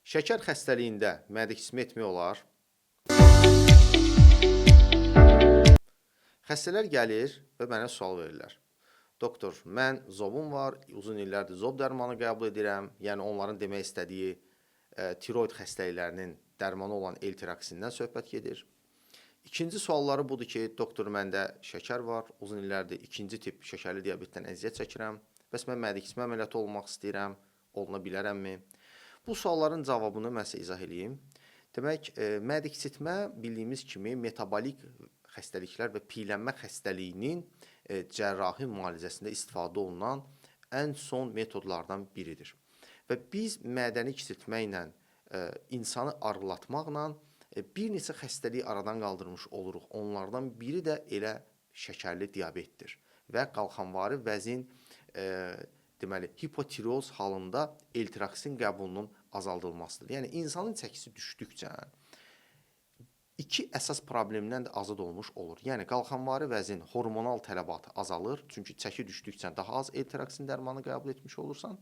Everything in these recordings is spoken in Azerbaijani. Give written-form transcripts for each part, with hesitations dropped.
Şəkər xəstəliyində mədə qismi etmək olar. Xəstələr gəlir və mənə sual verirlər. Doktor, mən zobum var, uzun illərdir zob dərmanı qəbul edirəm. Yəni onların demək istədiyi tiroid xəstəliklərinin dərmanı olan L-tiroksindən söhbət gedir. İkinci sualları budur ki, doktor, məndə şəkər var, uzun illərdir ikinci tip şəkərli diabetdən əziyyət çəkirəm. Bəs mən mədə qismi əməliyyatı olmaq istəyirəm, oluna bilərəmmi? Bu sualların cavabını mən sizə izah edeyim. Demək, mədə kiçiltmə bildiyimiz kimi metabolik xəstəliklər və piyələnmə xəstəliyinin cərrahi müalicəsində istifadə olunan ən son metodlardan biridir. Və biz mədəni kiçiltməklə, insanı arıqlatmaqla bir neçə xəstəliyi aradan qaldırmış oluruq. Onlardan biri də elə şəkərli diabetdir və qalxanvari vəzin deməli, hipotiroz halında L-tiroksin qəbulunun azaldılmasıdır. Yəni, insanın çəkisi düşdükcə iki əsas problemdən də azad olmuş olur. Yəni, qalxanvari vəzin hormonal tələbatı azalır, çünki çəki düşdükcə daha az L-tiroksin dərmanı qəbul etmiş olursan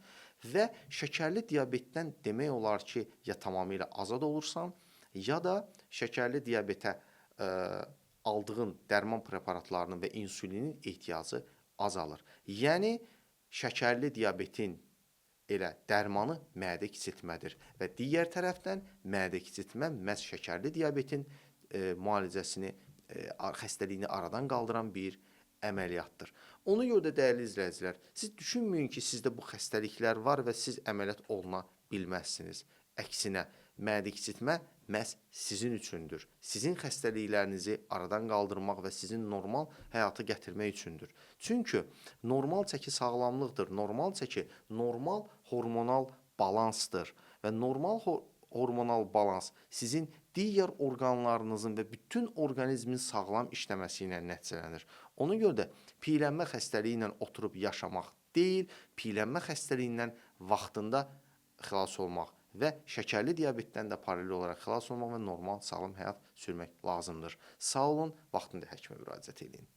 və şəkərli diabetdən demək olar ki, ya tamamilə azad olursan, ya da şəkərli diabetə aldığın dərman preparatlarının və insulinin ehtiyacı azalır. Yəni, şəkərli diabetin elə dərmanı mədə kiçiltmədir və digər tərəfdən mədə kiçiltmə məhz şəkərli diabetin müalicəsini, xəstəliyini aradan qaldıran bir əməliyyatdır. Ona görə də dəyərli izləyicilər, siz düşünməyin ki, sizdə bu xəstəliklər var və siz əməliyyat oluna bilməzsiniz. Əksinə, mədə kiçiltmə məhz sizin üçündür. Sizin xəstəliklərinizi aradan qaldırmaq və sizin normal həyata gətirmək üçündür. Çünki normal çəki sağlamlıqdır. Normal çəki normal hormonal balansdır və normal hormonal balans sizin digər orqanlarınızın və bütün orqanizmin sağlam işləməsi ilə nəticələnir. Ona görə də piyələnmə xəstəliyi ilə oturub yaşamaq deyil, piyələnmə xəstəliyindən vaxtında xilas olmaq və şəkərli diabetdən də paralel olaraq xilas olmaq və normal sağlam həyat sürmək lazımdır. Sağ olun, vaxtında həkimə müraciət edin.